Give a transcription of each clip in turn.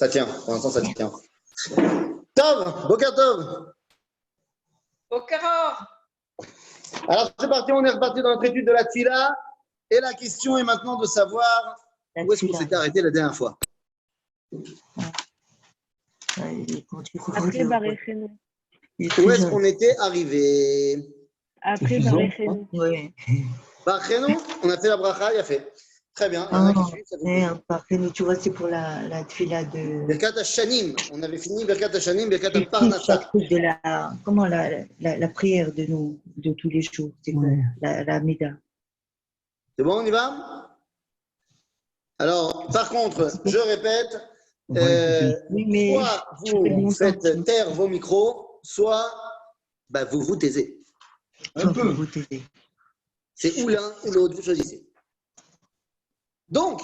Ça tient, pour l'instant, ça tient. Tov, Boker Tov. Boker. Alors, c'est parti, on est reparti dans notre étude de la Tfila. Et la question est maintenant de savoir où est-ce qu'on s'était arrêté la dernière fois. Après Baréchenou. Où est-ce qu'on était arrivé? Après Baréchenou. Oui. Baréchenou, on a fait la bracha, il a fait. Très bien. Baréchenou, tu vois, c'est pour la tfila de. Birkat Hashanim. On avait fini Birkat Hashanim, Birkat Parnassa. Comment la prière de nous, de tous les jours, c'est quoi? La Mida. C'est bon, on y va? Alors, par contre, je répète, soit vous faites taire vos micros, soit vous vous taisez. Un peu. Vous taisez. C'est ou l'un ou l'autre, vous choisissez. Donc,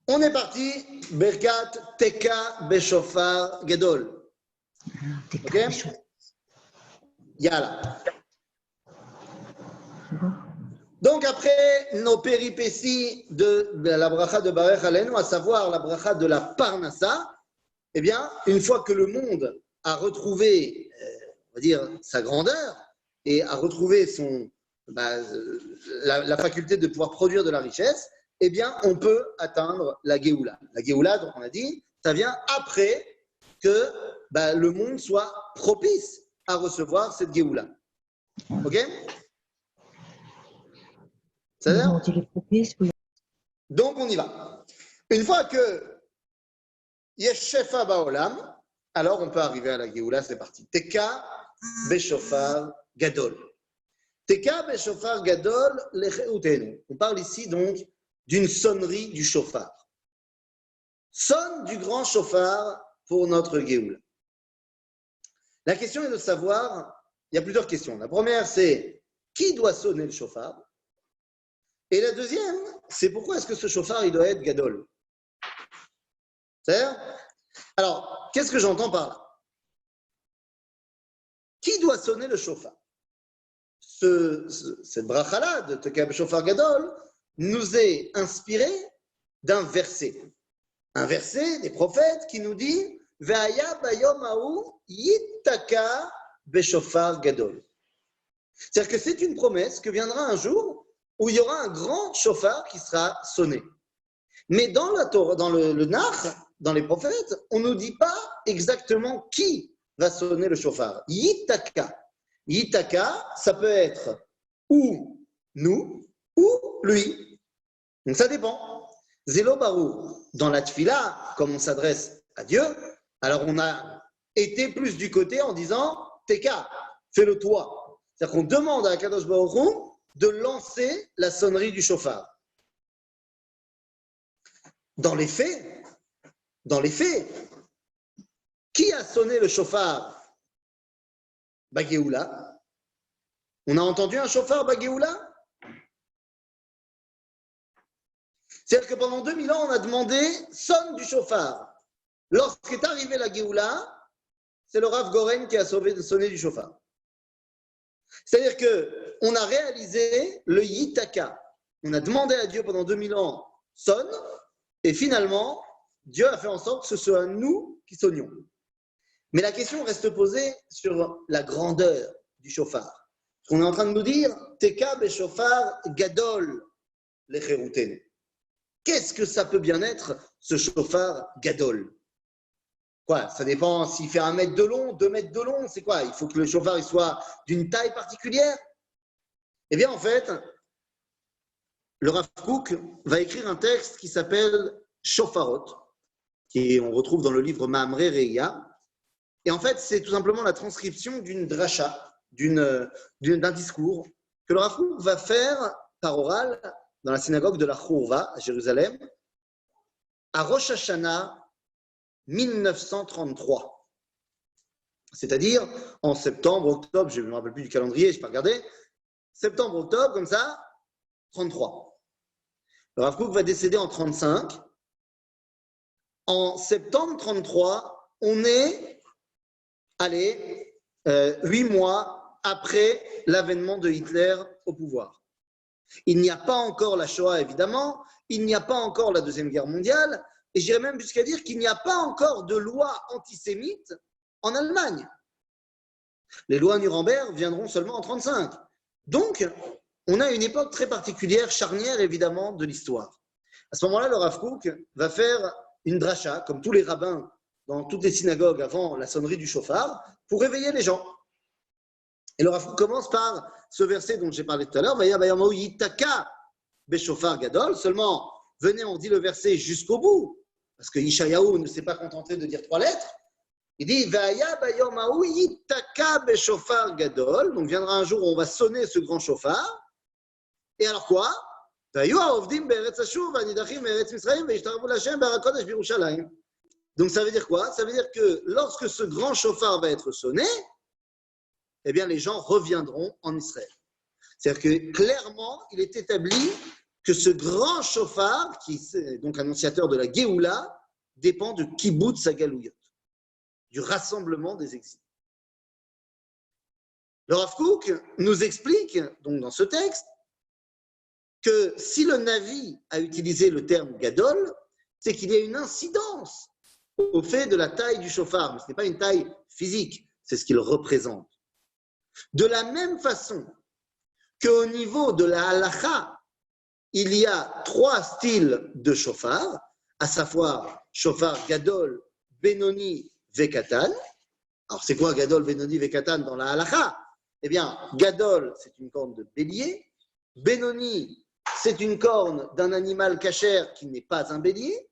on est parti, Birkat Teka Beshofar Gadol. Ok? Yala. Donc, après nos péripéties de la bracha de Barech Aleinu, à savoir la bracha de la Parnassa, eh bien, une fois que le monde a retrouvé, on va dire, sa grandeur et a retrouvé la faculté de pouvoir produire de la richesse, eh bien, on peut atteindre la Géoula. La Géoula, donc on a dit, ça vient après que le monde soit propice à recevoir cette Géoula. Ok? Donc, on y va. Une fois que Yesh Shefa Baolam, alors on peut arriver à la Géoula, c'est parti. Teka Beshofar Gadol. Teka Beshofar Gadol Lecheutenu. On parle ici donc d'une sonnerie du chauffard. Sonne du grand chauffard pour notre Géoula. La question est de savoir, il y a plusieurs questions. La première, c'est qui doit sonner le chauffard? Et la deuxième, c'est pourquoi est-ce que ce chauffard, il doit être Gadol? C'est-à-dire? Alors, qu'est-ce que j'entends par là? Qui doit sonner le chauffard? Cette bracha-là de Teka Beshofar Gadol nous est inspirée d'un verset. Un verset des prophètes qui nous dit Ve'aya bayom ha'u yittaka beshofar gadol. C'est-à-dire que c'est une promesse que viendra un jour où il y aura un grand chauffard qui sera sonné. Mais dans la Torah, dans le Nach, dans les prophètes, on ne nous dit pas exactement qui va sonner le chauffard. Yittaka. Yittaka, ça peut être ou nous ou lui. Donc ça dépend. Zélo barou. Dans la tfila, comme on s'adresse à Dieu, alors on a été plus du côté en disant Teka, fais-le toi. C'est-à-dire qu'on demande à Kadosh Baruch Hu de lancer la sonnerie du chauffard. Dans les faits, qui a sonné le chauffard? Bagéoula. On a entendu un chauffard Bagéoula? C'est-à-dire que pendant 2000 ans, on a demandé sonne du chauffard. Lorsqu'est arrivée la Géoula, c'est le Rav Goren qui a sonné du chauffard. C'est-à-dire qu'on a réalisé le Yittaka. On a demandé à Dieu pendant 2000 ans, sonne, et finalement, Dieu a fait en sorte que ce soit nous qui sonnions. Mais la question reste posée sur la grandeur du chauffard. On est en train de nous dire, Teka beshofar gadol lecheroutenu. Qu'est-ce que ça peut bien être, ce chauffard gadol? Quoi? Ça dépend s'il fait 1 mètre de long, 2 mètres de long, c'est quoi? Il faut que le chauffard il soit d'une taille particulière? Eh bien, en fait, le Rav Kook va écrire un texte qui s'appelle Shofarot, qu'on retrouve dans le livre Ma'amrei Re'ia. Et en fait, c'est tout simplement la transcription d'une dracha, d'un discours que le Rav Kook va faire par oral dans la synagogue de la Chourva à Jérusalem, à Rosh Hashanah 1933. C'est-à-dire en septembre, octobre, je ne me rappelle plus du calendrier, je n'ai pas regardé, septembre, octobre, comme ça, 33. Le Rav Kook va décéder en 35. En septembre 33, on est, 8 mois après l'avènement de Hitler au pouvoir. Il n'y a pas encore la Shoah, évidemment, il n'y a pas encore la Deuxième Guerre mondiale, et j'irais même jusqu'à dire qu'il n'y a pas encore de loi antisémite en Allemagne. Les lois Nuremberg viendront seulement en 1935. Donc, on a une époque très particulière, charnière évidemment de l'histoire. À ce moment-là, le Rav Kook va faire une dracha, comme tous les rabbins dans toutes les synagogues avant la sonnerie du chauffard, pour réveiller les gens. Et le Rav Kook commence par ce verset dont j'ai parlé tout à l'heure, Yitaka beshofar gadol. Seulement, venez, on dit le verset jusqu'au bout, parce que Yeshayahu ne s'est pas contenté de dire 3 lettres. Il dit Vaya bayom haou yitaka beshofar gadol. Donc viendra un jour où on va sonner ce grand chauffard. Et alors quoi? Donc ça veut dire quoi? Ça veut dire que lorsque ce grand chauffard va être sonné, eh bien les gens reviendront en Israël. C'est-à-dire que clairement, il est établi que ce grand chauffard, qui est donc annonciateur de la Géoula, dépend de Kibbutz HaGaluyot, du rassemblement des exils. Le Rav Kook nous explique, donc dans ce texte, que si le Navi a utilisé le terme Gadol, c'est qu'il y a une incidence au fait de la taille du chauffard, mais ce n'est pas une taille physique, c'est ce qu'il représente. De la même façon qu'au niveau de la halacha, il y a 3 styles de chauffard, à savoir chauffard Gadol, Benoni, Vekatan. Alors c'est quoi Gadol, Benoni, Vekatan dans la halacha? Eh bien, Gadol, c'est une corne de bélier, Benoni, c'est une corne d'un animal cachère qui n'est pas un bélier,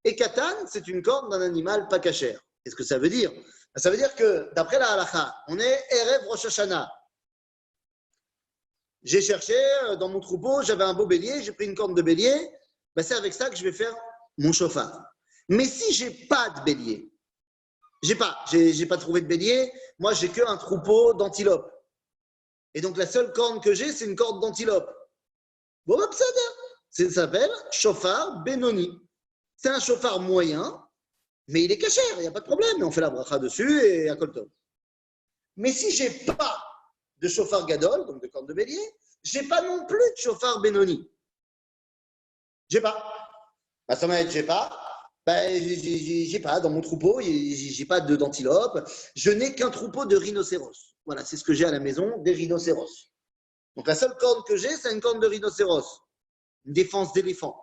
et Katan, c'est une corne d'un animal pas cachère. Qu'est-ce que ça veut dire? Ça veut dire que, d'après la halakha, on est Erev Rosh Hashanah. J'ai cherché dans mon troupeau, j'avais un beau bélier, j'ai pris une corne de bélier, ben c'est avec ça que je vais faire mon chauffard. Mais si j'ai pas de bélier, j'ai pas trouvé de bélier, moi j'ai qu'un troupeau d'antilopes. Et donc la seule corne que j'ai, c'est une corne d'antilope. Bon, bah, ça s'appelle chauffard Benoni. C'est un chauffard moyen, mais il est cachère, il n'y a pas de problème. On fait la bracha dessus et à Koltov. Mais si je n'ai pas de chauffard Gadol, donc de corne de bélier, je n'ai pas non plus de chauffard Benoni. J'ai pas. Bah, ça m'a dit, j'ai pas. J'ai pas dans mon troupeau, j'ai pas d'antilope. Je n'ai qu'un troupeau de rhinocéros. Voilà, c'est ce que j'ai à la maison, des rhinocéros. Donc la seule corne que j'ai, c'est une corne de rhinocéros, une défense d'éléphant.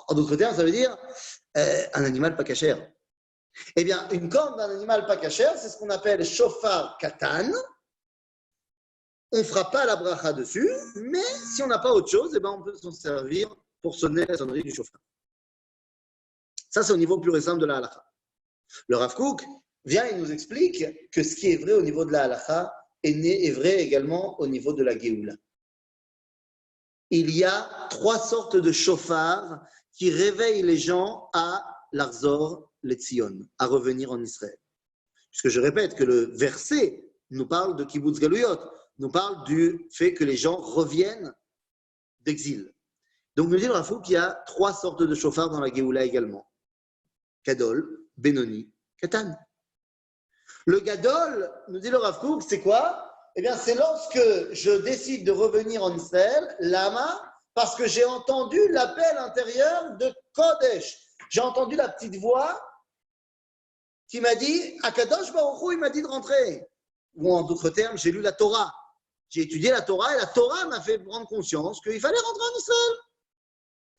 En d'autres termes, ça veut dire un animal pas cachère. Eh bien, une corne d'un animal pas cachère, c'est ce qu'on appelle chauffard katan. On ne fera pas la bracha dessus, mais si on n'a pas autre chose, eh bien, on peut s'en servir pour sonner la sonnerie du chauffard. Ça, c'est au niveau plus récent de la halakha. Le Rav Kook vient et nous explique que ce qui est vrai au niveau de la halakha est vrai également au niveau de la Géoula. Il y a 3 sortes de chauffards qui réveillent les gens à l'Arzor, l'Etzion, à revenir en Israël. Puisque je répète que le verset nous parle de Kibbutz Galuyot, nous parle du fait que les gens reviennent d'exil. Donc nous dit le Rav Kook qu'il y a 3 sortes de chauffards dans la Géoula également. Gadol, Benoni, Katan. Le Gadol, nous dit le Rav Kook, c'est quoi? Eh bien, c'est lorsque je décide de revenir en Israël, Lama, parce que j'ai entendu l'appel intérieur de Kodesh. J'ai entendu la petite voix qui m'a dit, Akadosh Baruch Hu, il m'a dit de rentrer. Ou en d'autres termes, j'ai lu la Torah. J'ai étudié la Torah et la Torah m'a fait prendre conscience qu'il fallait rentrer en Israël.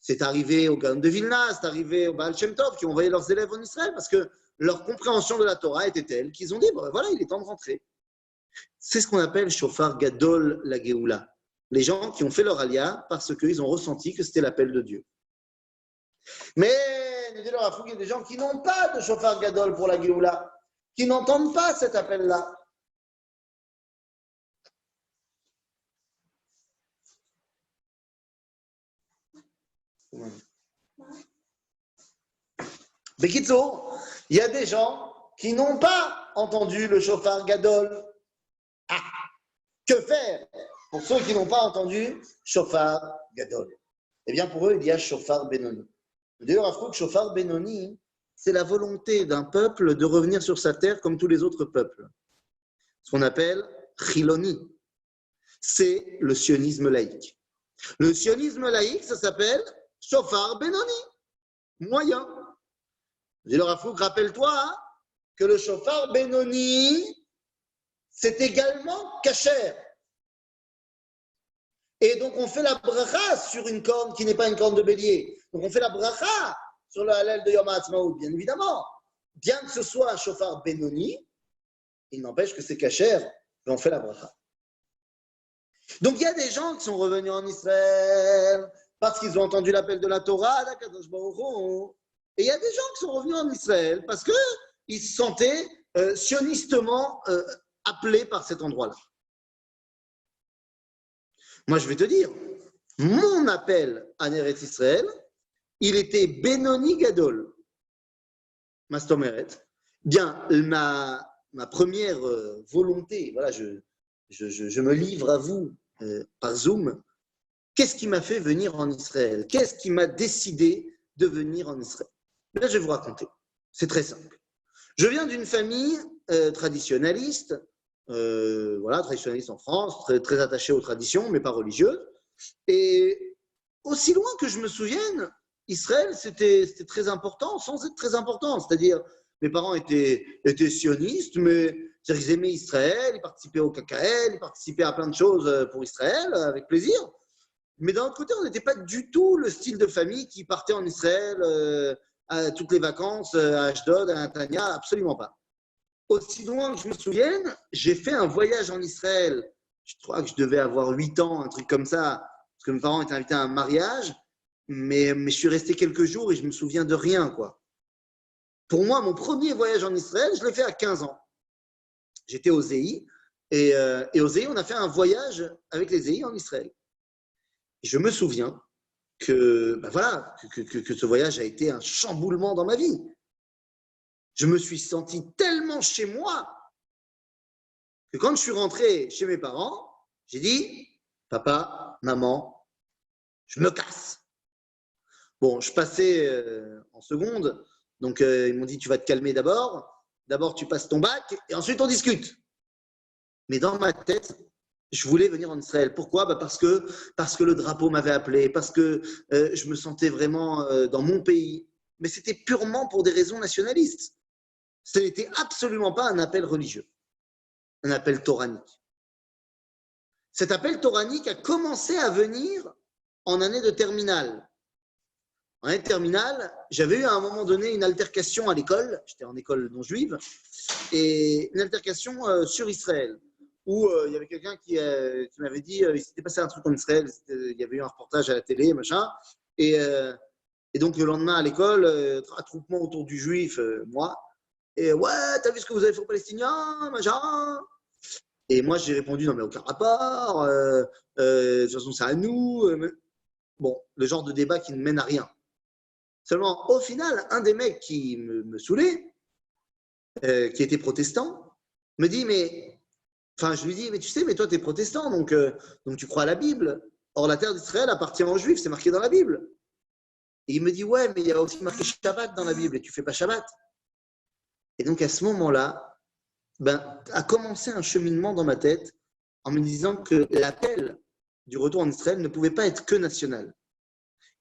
C'est arrivé au Gaon de Vilna, c'est arrivé au Baal Shem Tov qui ont envoyé leurs élèves en Israël parce que leur compréhension de la Torah était telle qu'ils ont dit, bon, voilà, il est temps de rentrer. C'est ce qu'on appelle Shofar Gadol la Géoula. Les gens qui ont fait leur alia parce qu'ils ont ressenti que c'était l'appel de Dieu. Mais, nous dit le Rav Kook, il y a des gens qui n'ont pas de Shofar Gadol pour la Géoula, qui n'entendent pas cet appel-là. Bekitso, il y a des gens qui n'ont pas entendu le Shofar Gadol. Ah, que faire pour ceux qui n'ont pas entendu Shofar Gadol? Eh bien, pour eux, il y a Shofar Benoni. D'ailleurs, Rav Kook, Shofar Benoni, c'est la volonté d'un peuple de revenir sur sa terre comme tous les autres peuples. Ce qu'on appelle Chiloni. C'est le sionisme laïque. Le sionisme laïque, ça s'appelle Shofar Benoni. moyen. Je leur avoue, rappelle-toi hein, que le chauffard Benoni, c'est également kasher. Et donc, on fait la bracha sur une corne qui n'est pas une corne de bélier. Donc, on fait la bracha sur le halal de Yom HaAtzmaut, bien évidemment. Bien que ce soit un chauffard Benoni, il n'empêche que c'est kasher et on fait la bracha. Donc, il y a des gens qui sont revenus en Israël parce qu'ils ont entendu l'appel de la Torah, d'Akadosh Baruch Hu. Et il y a des gens qui sont revenus en Israël parce qu'ils se sentaient sionistement appelés par cet endroit-là. Moi, je vais te dire, mon appel à Eretz Israël, il était Benoni Gadol. Mastomeret. Bien, ma première volonté, voilà, je me livre à vous par Zoom. Qu'est-ce qui m'a fait venir en Israël? Qu'est-ce qui m'a décidé de venir en Israël? Là, je vais vous raconter. C'est très simple. Je viens d'une famille traditionnaliste, voilà, traditionnaliste en France, très, très attachée aux traditions, mais pas religieuse. Et aussi loin que je me souvienne, Israël, c'était très important, sans être très important. C'est-à-dire, mes parents étaient sionistes, mais ils aimaient Israël, ils participaient au KKL, ils participaient à plein de choses pour Israël, avec plaisir. Mais d'un autre côté, on n'était pas du tout le style de famille qui partait en Israël à toutes les vacances, à Ashdod, à Netanya, absolument pas. Aussi loin que je me souvienne, j'ai fait un voyage en Israël. Je crois que je devais avoir 8 ans, un truc comme ça, parce que mes parents étaient invités à un mariage, mais je suis resté quelques jours et je me souviens de rien, quoi. Pour moi, mon premier voyage en Israël, je l'ai fait à 15 ans. J'étais au ZEI, et au ZEI, on a fait un voyage avec les ZEI en Israël. Et je me souviens que, ben voilà, que ce voyage a été un chamboulement dans ma vie. Je me suis senti tellement chez moi que quand je suis rentré chez mes parents, j'ai dit, papa, maman, je me casse. Bon, je passais en seconde, donc ils m'ont dit, tu vas te calmer d'abord. D'abord, tu passes ton bac et ensuite on discute. Mais dans ma tête, je voulais venir en Israël. Pourquoi? Parce que le drapeau m'avait appelé, parce que je me sentais vraiment dans mon pays. Mais c'était purement pour des raisons nationalistes. Ce n'était absolument pas un appel religieux, un appel toranique. Cet appel toranique a commencé à venir en année de terminale. En année de terminale, j'avais eu à un moment donné une altercation à l'école, j'étais en école non juive, et une altercation sur Israël, où il y avait quelqu'un qui m'avait dit il s'était passé un truc en Israël, il y avait eu un reportage à la télé, machin, et donc le lendemain à l'école, attroupement autour du juif, moi, et ouais, t'as vu ce que vous avez fait aux Palestiniens, machin. Et moi, j'ai répondu, non, mais aucun rapport, de toute façon, c'est à nous. Bon, le genre de débat qui ne mène à rien. Seulement, au final, un des mecs qui me saoulait, qui était protestant, me dit, je lui dis, mais tu sais, mais toi, tu es protestant, donc tu crois à la Bible. Or, la terre d'Israël appartient aux Juifs, c'est marqué dans la Bible. Et il me dit, ouais, mais il y a aussi marqué Shabbat dans la Bible, et tu fais pas Shabbat. Et donc, à ce moment-là, a commencé un cheminement dans ma tête en me disant que l'appel du retour en Israël ne pouvait pas être que national.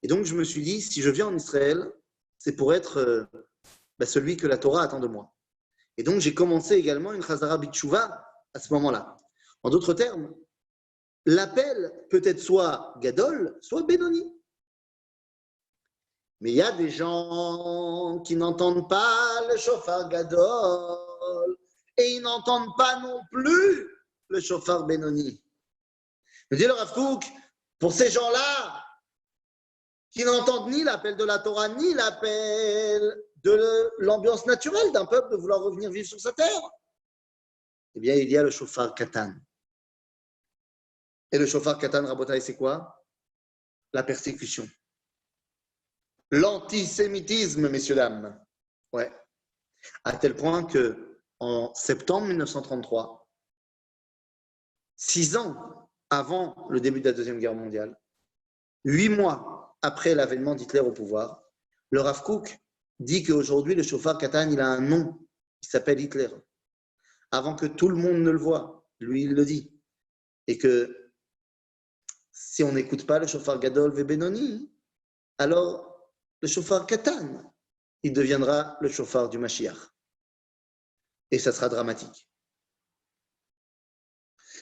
Et donc, je me suis dit, si je viens en Israël, c'est pour être celui que la Torah attend de moi. Et donc, j'ai commencé également une Chazara B'Tshuvah à ce moment-là. En d'autres termes, l'appel peut être soit Gadol, soit Benoni. Mais il y a des gens qui n'entendent pas le shofar Gadol et ils n'entendent pas non plus le shofar Benoni. Me dit le Rav Kook, pour ces gens-là, qui n'entendent ni l'appel de la Torah, ni l'appel de l'ambiance naturelle d'un peuple de vouloir revenir vivre sur sa terre, eh bien, il y a le shofar Katan. Et le shofar Katan, Rabotai, c'est quoi? La persécution. L'antisémitisme, messieurs, dames. Ouais. À tel point que, en septembre 1933, 6 ans avant le début de la Deuxième Guerre mondiale, 8 mois après l'avènement d'Hitler au pouvoir, le Rav Kook dit qu'aujourd'hui, le shofar Katan, il a un nom, il s'appelle Hitler. Avant que tout le monde ne le voie, lui, il le dit. Et que si on n'écoute pas le shofar Gadol ve Benoni, alors le shofar katan, il deviendra le shofar du Mashiach. Et ça sera dramatique.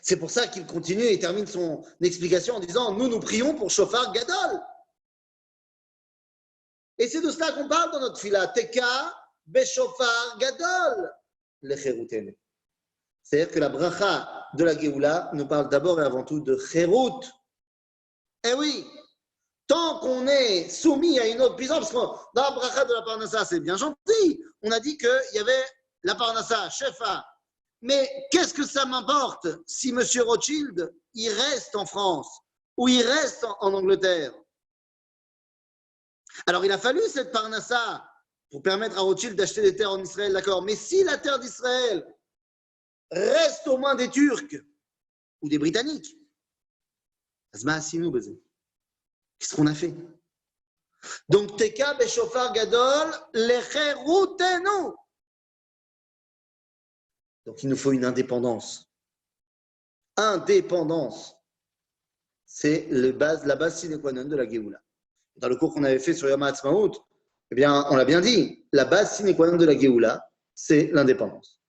C'est pour ça qu'il continue et termine son explication en disant « Nous prions pour shofar gadol ». Et c'est de cela qu'on parle dans notre fila. Teka beshofar gadol lecherutenu. C'est-à-dire que la bracha de la Géoula nous parle d'abord et avant tout de cherut. Eh oui, tant qu'on est soumis à une autre puissance, parce que dans la bracha de la parnassa, c'est bien gentil. On a dit qu'il y avait la parnassa, shefa. Mais qu'est-ce que ça m'importe si M. Rothschild, il reste en France ou il reste en Angleterre? Alors, il a fallu cette parnassa pour permettre à Rothschild d'acheter des terres en Israël, d'accord. Mais si la terre d'Israël reste aux mains des Turcs ou des Britanniques, qu'est-ce qu'on a fait? Donc, Teka beshofar gadol lecherutenu. Donc, il nous faut une indépendance. Indépendance. C'est la base sine qua non de la Géoula. Dans le cours qu'on avait fait sur Yom HaAtzmaut, eh bien, on l'a bien dit, la base sine qua non de la Géoula, c'est l'indépendance.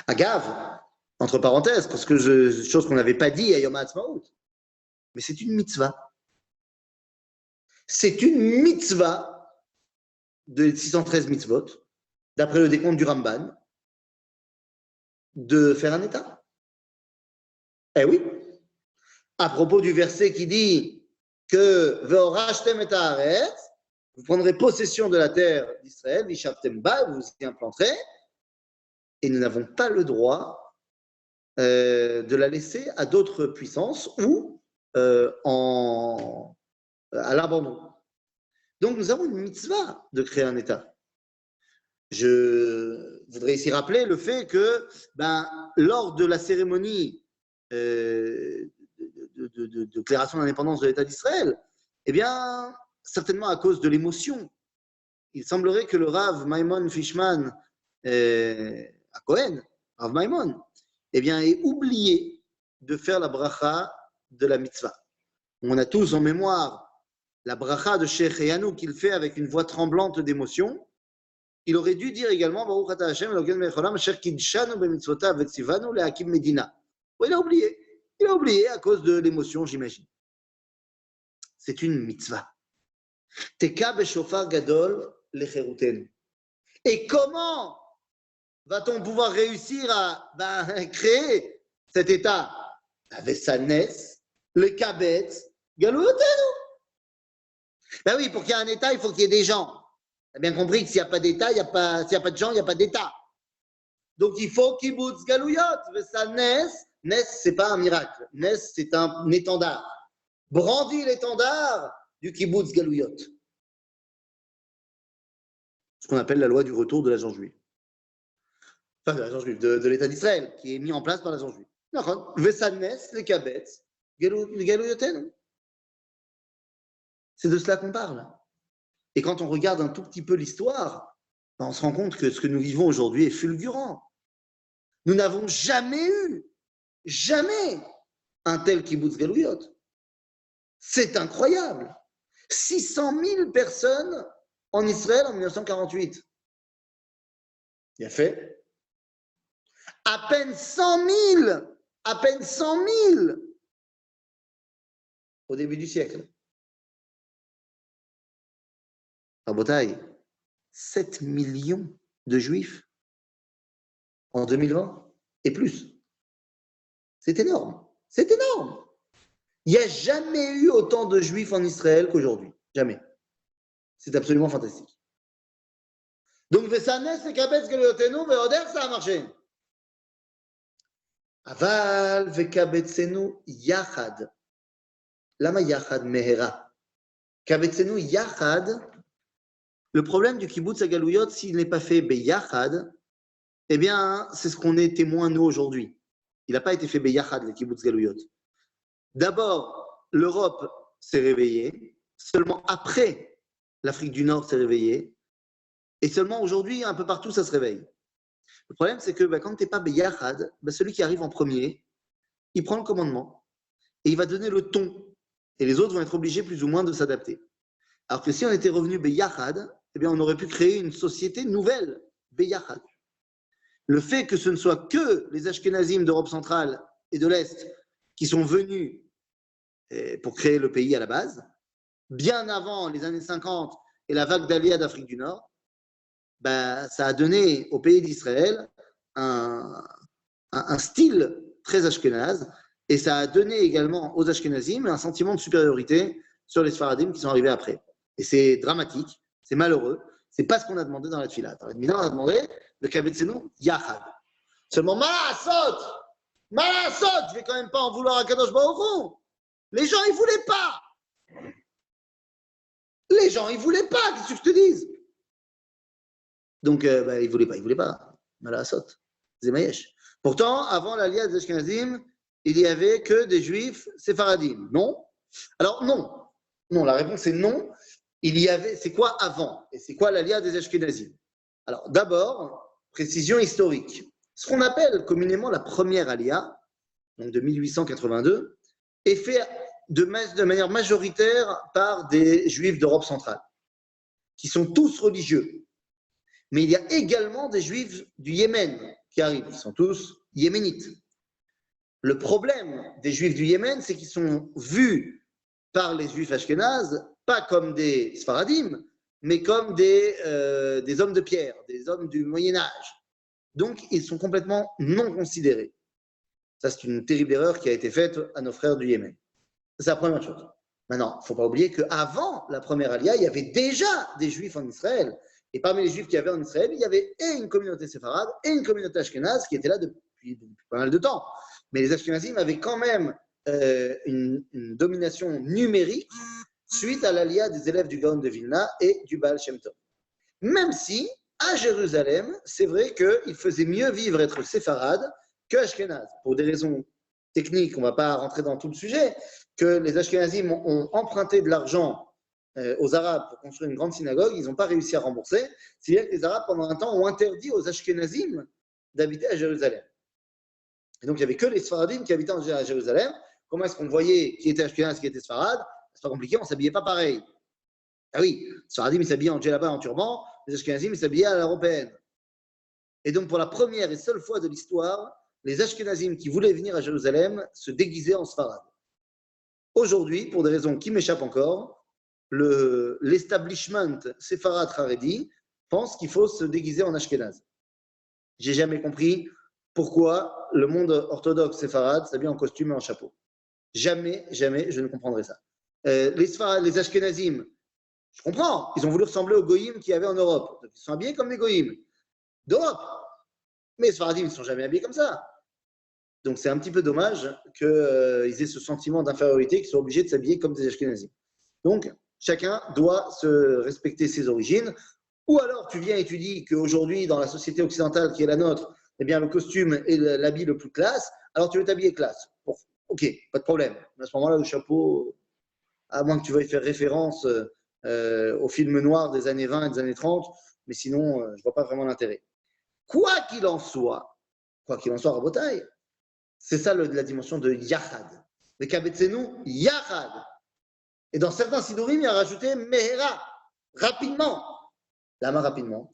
Agave, entre parenthèses, parce que chose qu'on n'avait pas dit à Yom HaAtzmaut, mais c'est une mitzvah. C'est une mitzvah de 613 mitzvot, d'après le décompte du Ramban, de faire un État. Eh oui. À propos du verset qui dit que Ve'orashtem et haaretz, vous prendrez possession de la terre d'Israël, Vishavtem ba, vous y implanterez, et nous n'avons pas le droit de la laisser à d'autres puissances ou à l'abandon. Donc nous avons une mitzvah de créer un État. Je voudrais ici rappeler le fait que lors de la cérémonie de déclaration d'indépendance de l'État d'Israël, eh bien, certainement à cause de l'émotion, il semblerait que le Rav Maimon Fishman à Cohen, Rav Maimon, eh bien, ait oublié de faire la bracha de la mitzvah. On a tous en mémoire la bracha de Sheikh Yanou qu'il fait avec une voix tremblante d'émotion. Il aurait dû dire également Baruch Ata Hashem Elokeinu melech haolam asher kidshanu b'mitzvotav vetzivanu lehakim medina. Oui, il a oublié. Il a oublié à cause de l'émotion, j'imagine. C'est une mitzvah. Teka beshofar gadol lecherutenu. Et comment va-t-on pouvoir réussir à créer cet État? Avec sa naisse, le kabetz, galuyotenu. Ben oui, pour qu'il y ait un État, il faut qu'il y ait des gens. Tu as bien compris que s'il n'y a pas d'État, s'il n'y a pas de gens, il n'y a pas d'État. Donc il faut kibbutz galuyot. Sa naisse, ce n'est pas un miracle. Naisse, c'est un étendard. Brandit l'étendard du kibbutz galuyot. Ce qu'on appelle la loi du retour de l'agent juif. Enfin, de l'agent juif, de l'État d'Israël, qui est mis en place par l'agent juif. Vesanes, les kabetz, galuyotenu. C'est de cela qu'on parle. Et quand on regarde un tout petit peu l'histoire, on se rend compte que ce que nous vivons aujourd'hui est fulgurant. Nous n'avons jamais eu, un tel kibbutz galuyot. C'est incroyable. 600 000 personnes en Israël en 1948. Il a fait à peine 100 000 au début du siècle. Rabotai, 7 millions de juifs en 2020 et plus. C'est énorme. C'est énorme. Il n'y a jamais eu autant de juifs en Israël qu'aujourd'hui. Jamais. C'est absolument fantastique. Donc, Vesanes et Kabetz Galuyotenu, Veoder, ça a marché. Aval Vekabetzenu Yachad. Lama Yachad Mehera. Kabetzenu Yachad. Le problème du kibbutz galuyot, s'il n'est pas fait beyachad, eh bien, c'est ce qu'on est témoin, nous, aujourd'hui. Il n'a pas été fait beyachad, le kibbutz galuyot. D'abord, l'Europe s'est réveillée. Seulement après, l'Afrique du Nord s'est réveillée. Et seulement aujourd'hui, un peu partout, ça se réveille. Le problème, c'est que quand tu n'es pas beyachad, celui qui arrive en premier, il prend le commandement et il va donner le ton. Et les autres vont être obligés plus ou moins de s'adapter. Alors que si on était revenu Beyachad, eh bien, on aurait pu créer une société nouvelle, Beyachad. Le fait que ce ne soit que les Ashkénazim d'Europe centrale et de l'Est qui sont venus pour créer le pays à la base, bien avant les années 50 et la vague d'Aliyah d'Afrique du Nord, ben, ça a donné au pays d'Israël un style très ashkénaze, et ça a donné également aux Ashkénazim un sentiment de supériorité sur les Sfaradim qui sont arrivés après. Et c'est dramatique, c'est malheureux, c'est pas ce qu'on a demandé dans la Tfila. Dans la Tfila, on a demandé le Kabetzenu Yachad. Seulement, Malasot, je vais quand même pas en vouloir à Kadosh Baruch Hu. Les gens, ils voulaient pas. Les gens, ils voulaient pas, qu'est-ce que je te dise? Donc, ils voulaient pas. Malasot, Zemayesh. Pourtant, avant l'alliance des Ashkenazim, il n'y avait que des juifs séfaradim. Non? Alors, non. Non, la réponse est non. Il y avait, c'est quoi avant? Et c'est quoi l'alliance des Ashkenazim? Alors, d'abord, précision historique. Ce qu'on appelle communément la première alia, donc de 1882, est fait de manière majoritaire par des juifs d'Europe centrale, qui sont tous religieux. Mais il y a également des juifs du Yémen qui arrivent, ils sont tous yéménites. Le problème des juifs du Yémen, c'est qu'ils sont vus par les juifs ashkénazes, pas comme des sfaradim, mais comme des hommes de pierre, des hommes du Moyen-Âge. Donc, ils sont complètement non considérés. Ça, c'est une terrible erreur qui a été faite à nos frères du Yémen. C'est la première chose. Maintenant, il ne faut pas oublier qu'avant la première alia, il y avait déjà des juifs en Israël. Et parmi les juifs qu'il y avait en Israël, il y avait et une communauté séfarade et une communauté ashkénaze qui était là depuis pas mal de temps. Mais les ashkénazim avaient quand même une domination numérique suite à l'alia des élèves du Gaon de Vilna et du Baal Shem Tov. Même si, à Jérusalem, c'est vrai qu'il faisait mieux vivre être séfarade que ashkénaze. Pour des raisons techniques, on ne va pas rentrer dans tout le sujet, que les ashkénazim ont emprunté de l'argent aux Arabes pour construire une grande synagogue, ils n'ont pas réussi à rembourser. C'est-à-dire que les Arabes, pendant un temps, ont interdit aux Ashkénazim d'habiter à Jérusalem. Et donc, il n'y avait que les Sfaradim qui habitaient à Jérusalem. Comment est-ce qu'on voyait qui était Ashkénaz, qui était Sfarad? C'est pas compliqué, on ne s'habillait pas pareil. Ah oui, les Sfaradim, ils s'habillaient en djellaba, en turban, les Ashkénazim, ils s'habillaient à l'européenne. Et donc, pour la première et seule fois de l'histoire, les Ashkénazim qui voulaient venir à Jérusalem se déguisaient en Sfarad. Aujourd'hui, pour des raisons qui m'échappent encore, l'establishment séfarade Haredi pense qu'il faut se déguiser en ashkénaze. J'ai jamais compris pourquoi le monde orthodoxe séfarade s'habille en costume et en chapeau. Jamais, je ne comprendrai ça. Les ashkénazim, je comprends, ils ont voulu ressembler aux goïms qu'il y avait en Europe. Donc ils sont habillés comme des goïms d'Europe. Mais les sfaradim ne sont jamais habillés comme ça. Donc c'est un petit peu dommage qu'ils aient ce sentiment d'infériorité, qu'ils soient obligés de s'habiller comme des ashkénazim. Donc, chacun doit se respecter ses origines. Ou alors, tu viens et tu dis qu'aujourd'hui, dans la société occidentale qui est la nôtre, eh bien, le costume est l'habit le plus classe, alors tu veux t'habiller classe. Bon, ok, pas de problème. À ce moment-là, le chapeau, à moins que tu veuilles faire référence au film noir des années 20 et des années 30, mais sinon, je ne vois pas vraiment l'intérêt. Quoi qu'il en soit, Rabotai, c'est ça la dimension de Yachad. Le Kabetzenu, Yachad. Et dans certains Sidurim, il a rajouté Mehera, rapidement. Lama rapidement.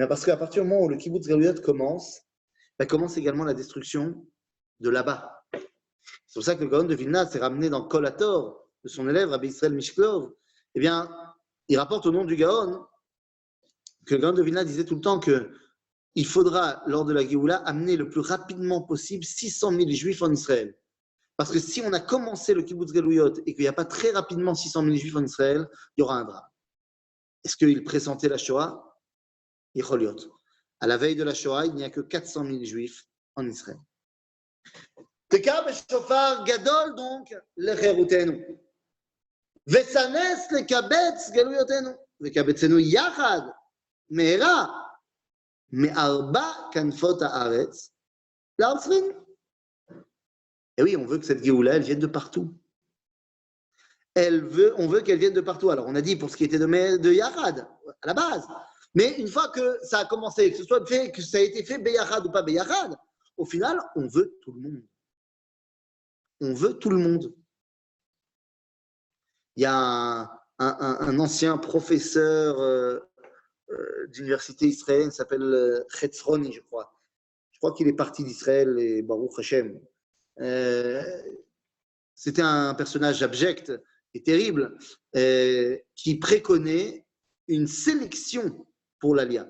Parce qu'à partir du moment où le Kibbutz Galuyot commence également la destruction de là-bas. C'est pour ça que le Gaon de Vilna s'est ramené dans Kol HaTor de son élève, Rabbi Israël Mishklov. Eh bien, il rapporte au nom du Gaon que le Gaon de Vilna disait tout le temps qu'il faudra, lors de la Géoula, amener le plus rapidement possible 600 000 Juifs en Israël. Parce que si on a commencé le Kibbutz Galuyot et qu'il n'y a pas très rapidement 600 000 Juifs en Israël, il y aura un drame. Est-ce qu'il pressentait la Shoah? Yicholiot. À la veille de la Shoah, il n'y a que 400 000 Juifs en Israël. Teka b'shofar gadol donc lecherutenu. Vesanes lekabetz galuyotenu. Vekabetzenu yachad mehera me'arba kanfot haaretz la'arzrin. Et oui, on veut que cette Géoula, elle vienne de partout. On veut qu'elle vienne de partout. Alors, on a dit pour ce qui était de Yachad, à la base. Mais une fois que ça a commencé, que ce soit fait, que ça a été fait Beyachad ou pas Beyachad, au final, on veut tout le monde. On veut tout le monde. Il y a un ancien professeur d'université israélienne, s'appelle Chetzroni, je crois. Je crois qu'il est parti d'Israël, et Baruch Hashem. C'était un personnage abject et terrible qui préconait une sélection pour l'Alia.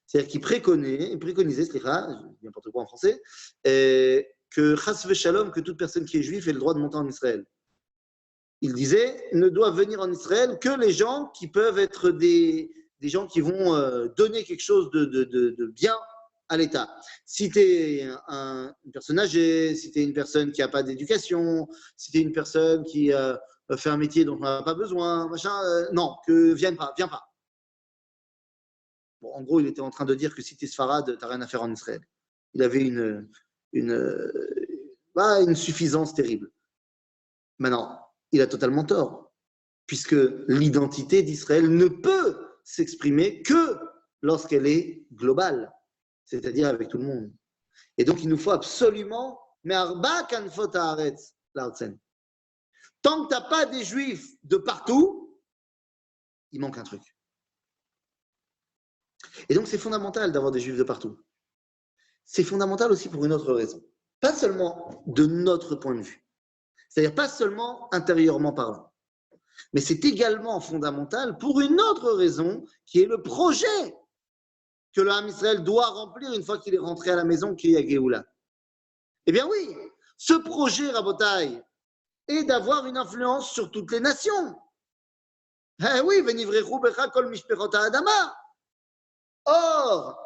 C'est-à-dire qu'il préconisait, je dis n'importe quoi en français, que chas v'shalom, que toute personne qui est juive ait le droit de monter en Israël. Il disait, ne doivent venir en Israël que les gens qui peuvent être des gens qui vont donner quelque chose de bien à l'État. Si tu es une personne âgée, si tu es une personne qui n'a pas d'éducation, si tu es une personne qui fait un métier dont on n'a pas besoin, machin, non, que viens pas. Bon, en gros, il était en train de dire que si tu es sfarade, tu n'as rien à faire en Israël. Il avait une suffisance terrible. Maintenant, il a totalement tort, puisque l'identité d'Israël ne peut s'exprimer que lorsqu'elle est globale, c'est-à-dire avec tout le monde. Et donc, il nous faut absolument, tant que tu n'as pas des juifs de partout, il manque un truc. Et donc, c'est fondamental d'avoir des juifs de partout. C'est fondamental aussi pour une autre raison. Pas seulement de notre point de vue. C'est-à-dire pas seulement intérieurement parlant. Mais c'est également fondamental pour une autre raison qui est le projet que le Ham Israël doit remplir une fois qu'il est rentré à la maison, qui est à Géoula. Eh bien oui, ce projet, Rabotai, est d'avoir une influence sur toutes les nations. Eh oui, Venivrechu becha kol mishperot ha'adama. Or,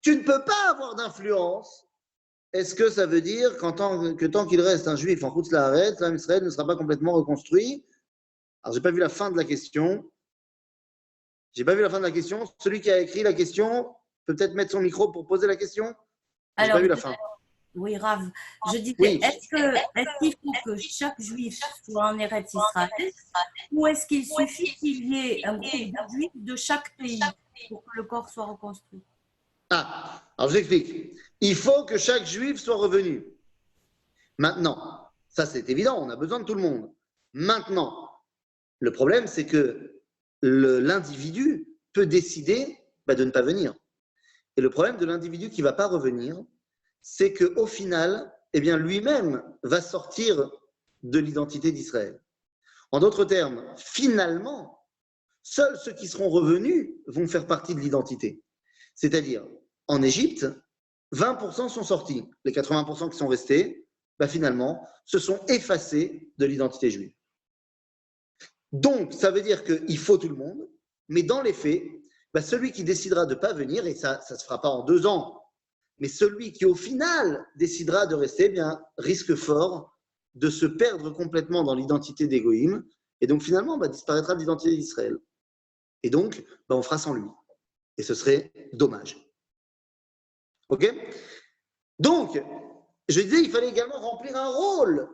tu ne peux pas avoir d'influence. Est-ce que ça veut dire que tant qu'il reste un juif en Chutz La'aretz, l'Am Israël ne sera pas complètement reconstruit? Alors, je n'ai pas vu la fin de la question. Celui qui a écrit la question peut peut-être mettre son micro pour poser la question. Je n'ai pas vu la fin. Oui, Rav. Je disais, Oui. est-ce qu'il faut que chaque juif soit en Eretz Israël ou est-ce qu'il suffit qu'il y ait un groupe de juifs de chaque pays pour que le corps soit reconstruit? Alors je vous explique. Il faut que chaque juif soit revenu. Maintenant, ça c'est évident, on a besoin de tout le monde. Maintenant, le problème c'est que l'individu peut décider de ne pas venir. Et le problème de l'individu qui ne va pas revenir, c'est qu'au final, lui-même va sortir de l'identité d'Israël. En d'autres termes, finalement, seuls ceux qui seront revenus vont faire partie de l'identité. C'est-à-dire, en Égypte, 20% sont sortis. Les 80% qui sont restés, finalement, se sont effacés de l'identité juive. Donc, ça veut dire qu'il faut tout le monde, mais dans les faits, celui qui décidera de ne pas venir, et ça ne se fera pas en 2 ans, mais celui qui au final décidera de rester, risque fort de se perdre complètement dans l'identité des Goïm, et donc finalement disparaîtra de l'identité d'Israël. Et donc, on fera sans lui. Et ce serait dommage. Ok? Donc, je disais, il fallait également remplir un rôle.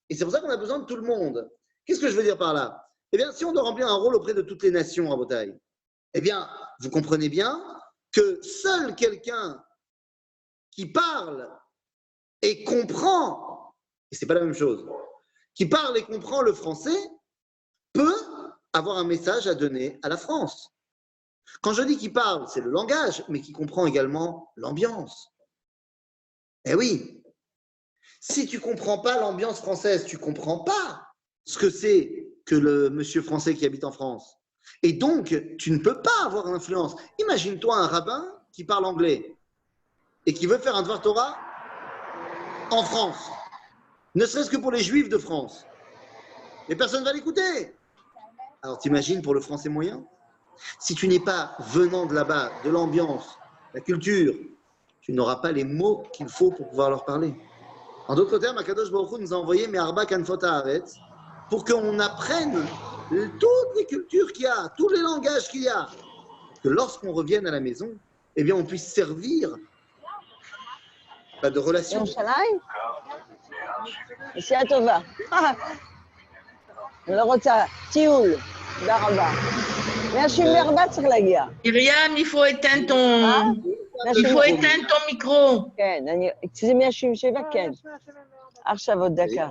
Et c'est pour ça qu'on a besoin de tout le monde. Qu'est-ce que je veux dire par là? Si on doit remplir un rôle auprès de toutes les nations à Botaï, vous comprenez bien que seul quelqu'un qui parle et comprend, et c'est pas la même chose, qui parle et comprend le français, peut avoir un message à donner à la France. Quand je dis qu'il parle, c'est le langage, mais qui comprend également l'ambiance. Eh oui, si tu ne comprends pas l'ambiance française, tu ne comprends pas ce que c'est que le monsieur français qui habite en France. Et donc, tu ne peux pas avoir l'influence. Imagine-toi un rabbin qui parle anglais et qui veut faire un Dvar Torah en France, ne serait-ce que pour les Juifs de France. Mais personne ne va l'écouter. Alors, t'imagines pour le français moyen? Si tu n'es pas venant de là-bas, de l'ambiance, la culture, tu n'auras pas les mots qu'il faut pour pouvoir leur parler. En d'autres termes, Akadosh Baruch Hu nous a envoyé Me'arba Kanfot Haaretz pour qu'on apprenne toutes les cultures qu'il y a, tous les langages qu'il y a, que lorsqu'on revienne à la maison, on puisse servir de relation. נסיעה טובה. אני לא רוצה טיול. תודה רבה. 174 צריך להגיע. Myriam, il faut éteindre ton micro. כן, זה 177, כן. עכשיו עוד דקה.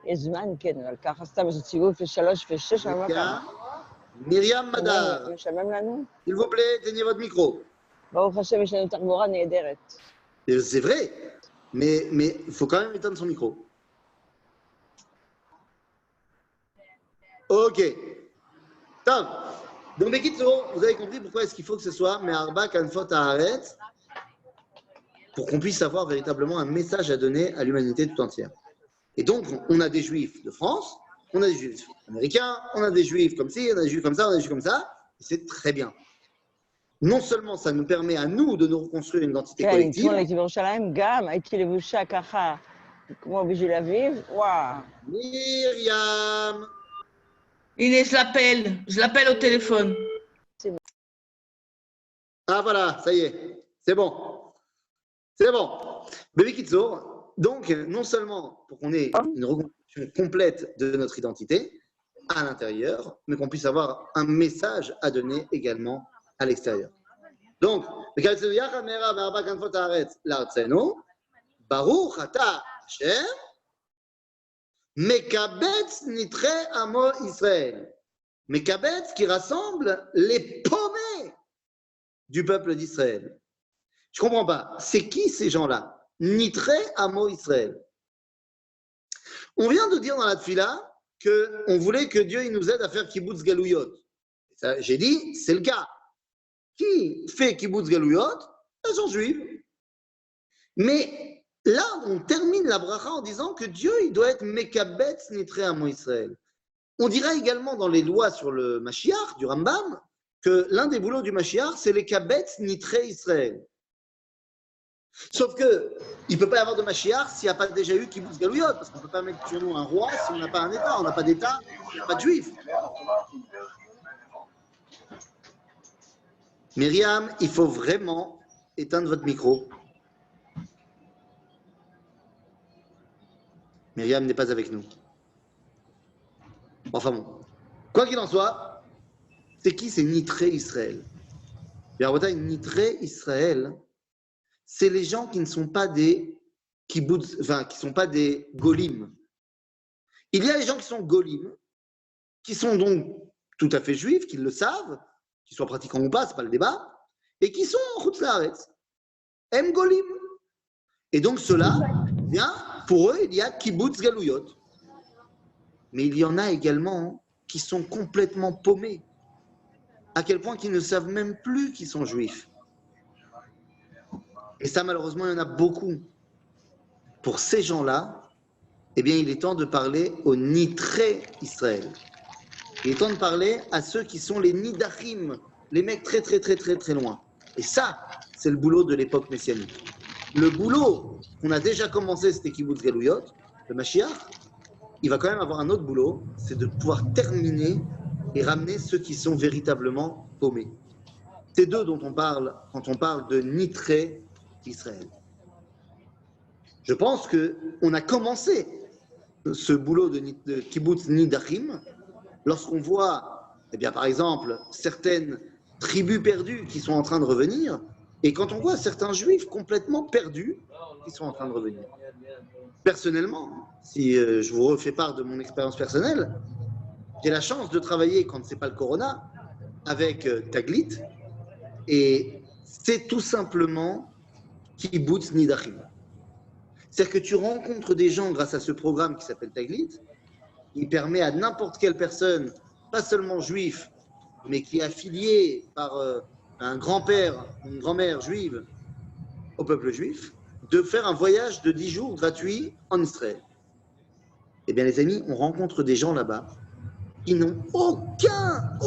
יש זמן, כן, אבל ככה סתם איזה צירוף ל3 ו6, אבל מה ככה? Myriam Madar, משעמם לנו? s'il vous plaît, éteignez votre micro. ברוך השם, יש לנו תחבורה נהדרת. C'est vrai, mais il faut quand même éteindre son micro. Ok. Top. Donc, Bekitso, vous avez compris pourquoi est-ce qu'il faut que ce soit Me'arba Kanfot Haaretz, pour qu'on puisse avoir véritablement un message à donner à l'humanité tout entière. Et donc, on a des juifs de France, on a des juifs américains, on a des juifs comme ci, on a des juifs comme ça, on a des juifs comme ça, et c'est très bien. Non seulement ça nous permet à nous de nous reconstruire une identité כן, collective, אתמול הייתי בירושלים, גם הייתי לבושה ככה, כמו בשביל אביב, וואו. Myriam, Inès, je l'appelle au téléphone. ah voilà, ça y est, c'est bon. C'est bon. Bébé Kitsour, donc non seulement pour qu'on ait une reconstruction complète de notre identité à l'intérieur, mais qu'on puisse avoir un message à donner également à l'extérieur. Donc, Baruch ata Hashem, Mekabetz nitre amo Israël. Mekabetz qui rassemble les paumés du peuple d'Israël. Je ne comprends pas. C'est qui ces gens-là? Nitre amo Israël. On vient de dire dans la Tfila qu'on voulait que Dieu il nous aide à faire kibbutz galouyot. J'ai dit, c'est le cas. Qui fait kibbutz galouyot? Les gens juifs. Mais là, on termine la bracha en disant que Dieu il doit être mekabetz nitre amo Israël. On dira également dans les lois sur le Mashiach, du Rambam, que l'un des boulots du Mashiach, c'est les kabetz nitre Israël. Sauf que il ne peut pas y avoir de Mashiach s'il n'y a pas déjà eu kibbutz galouyot, parce qu'on ne peut pas mettre sur nous un roi si on n'a pas un État. On n'a pas d'État, on n'a pas de juifs. Myriam, il faut vraiment éteindre votre micro. Myriam n'est pas avec nous. Enfin bon. Quoi qu'il en soit, c'est qui? C'est Nitré Israël. Nitré Israël, c'est les gens qui ne sont pas des kibbutz, enfin, qui ne sont pas des golim. Il y a les gens qui sont golim, qui sont donc tout à fait juifs, qui le savent, qu'ils soient pratiquants ou pas, ce n'est pas le débat, et qui sont en chutz laaretz, em golim. Et donc ceux-là, bien, pour eux, il y a kibbutz galouyot. Mais il y en a également qui sont complètement paumés, à quel point qu'ils ne savent même plus qu'ils sont juifs. Et ça, malheureusement, il y en a beaucoup. Pour ces gens-là, eh bien, il est temps de parler aux nitré Israël. Il est temps de parler à ceux qui sont les nidachim, les mecs très, très, très, très, très loin. Et ça, c'est le boulot de l'époque messianique. Le boulot qu'on a déjà commencé, c'était kibbutz galouyot, le Mashiach. Il va quand même avoir un autre boulot, c'est de pouvoir terminer et ramener ceux qui sont véritablement paumés. C'est d'eux dont on parle quand on parle de nitré Israël. Je pense qu'on a commencé ce boulot de kibbutz nidachim lorsqu'on voit, eh bien, par exemple, certaines tribus perdues qui sont en train de revenir, et quand on voit certains juifs complètement perdus qui sont en train de revenir. Personnellement, si je vous refais part de mon expérience personnelle, j'ai la chance de travailler, quand ce n'est pas le corona, avec Taglit, et c'est tout simplement kibbutz nidachim. C'est-à-dire que tu rencontres des gens grâce à ce programme qui s'appelle Taglit, qui permet à n'importe quelle personne, pas seulement juif, mais qui est affilié par un grand-père, une grand-mère juive au peuple juif, de faire un voyage de 10 jours gratuit en Israël. Eh bien les amis, on rencontre des gens là-bas qui n'ont aucun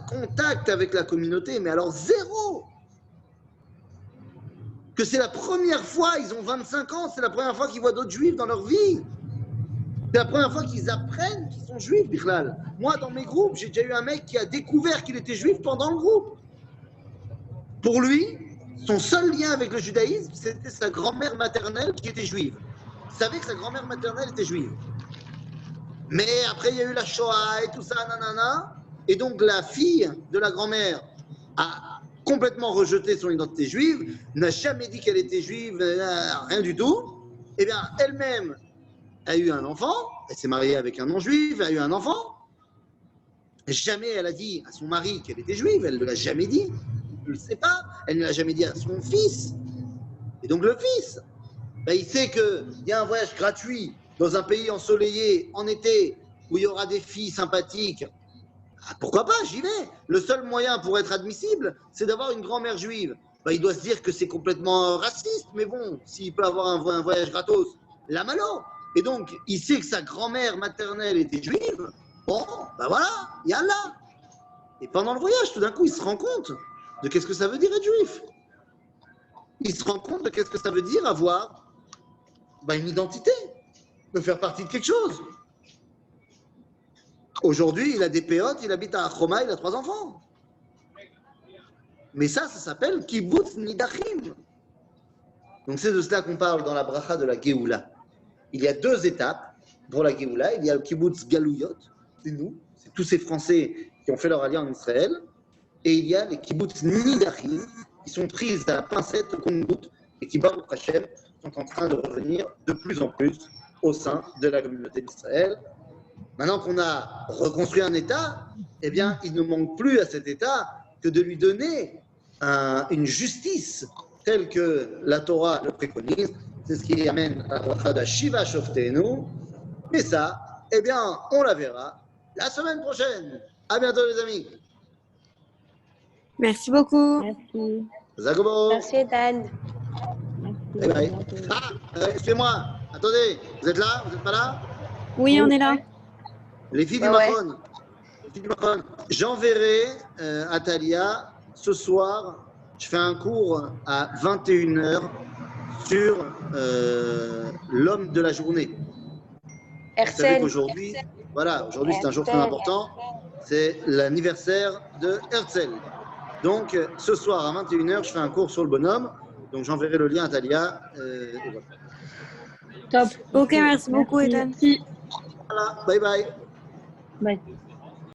contact avec la communauté, mais alors zéro. Que c'est la première fois, ils ont 25 ans, c'est la première fois qu'ils voient d'autres juifs dans leur vie. C'est la première fois qu'ils apprennent qu'ils sont juifs, Bichlal. Moi, dans mes groupes, j'ai déjà eu un mec qui a découvert qu'il était juif pendant le groupe. Pour lui, son seul lien avec le judaïsme, c'était sa grand-mère maternelle qui était juive. Il savait que sa grand-mère maternelle était juive. Mais après, il y a eu la Shoah et tout ça, nanana. Et donc, la fille de la grand-mère a complètement rejeté son identité juive, n'a jamais dit qu'elle était juive, rien du tout. Eh bien, elle-même, a eu un enfant, elle s'est mariée avec un non-juif, elle a eu un enfant. Jamais elle a dit à son mari qu'elle était juive, elle ne l'a jamais dit. Je ne le sais pas, elle ne l'a jamais dit à son fils. Et donc le fils, ben, il sait qu'il y a un voyage gratuit dans un pays ensoleillé en été où il y aura des filles sympathiques. Ah, pourquoi pas, j'y vais. Le seul moyen pour être admissible, c'est d'avoir une grand-mère juive. Ben, il doit se dire que c'est complètement raciste, mais bon, s'il peut avoir un voyage gratos, la malo. Et donc, il sait que sa grand-mère maternelle était juive. Bon, ben voilà, yallah. Et pendant le voyage, tout d'un coup, il se rend compte de qu'est-ce que ça veut dire être juif. Il se rend compte de qu'est-ce que ça veut dire avoir ben, une identité, de faire partie de quelque chose. Aujourd'hui, il a des péotes, il habite à Achoma, il a 3 enfants. Mais ça s'appelle Kibbutz Nidachim. Donc c'est de cela qu'on parle dans la bracha de la Géoula. Il y a 2 étapes pour la Géoula. Il y a le Kibbutz Galouyot, c'est nous, c'est tous ces Français qui ont fait leur alliance en Israël. Et il y a les Kibbutz Nidachim, qui sont prises à la pincette au compte-gouttes et qui, Baruch Hashem, sont en train de revenir de plus en plus au sein de la communauté d'Israël. Maintenant qu'on a reconstruit un État, eh bien, il ne manque plus à cet État que de lui donner une justice telle que la Torah le préconise. C'est ce qui amène à la bracha de Shiva Shoftenu. Mais ça, eh bien, on la verra la semaine prochaine. À bientôt, les amis. Merci beaucoup. Merci. Zagobo. Merci, Ethan. Bye bye. Ah, excusez-moi. Attendez, vous êtes là? Vous n'êtes pas là? Oui, on est là. Les filles du Ouais. Macron. J'enverrai à Thalia ce soir. Je fais un cours à 21h sur l'homme de la journée. Vous savez Herzl. qu'aujourd'hui, voilà, aujourd'hui c'est un jour très Herzl. important. C'est l'anniversaire de Herzl. Donc ce soir à 21h, je fais un cours sur le bonhomme. Donc j'enverrai le lien à Thalia. Et voilà. Top. Ok, merci beaucoup, Merci. Ethan. Voilà, bye bye. Bye.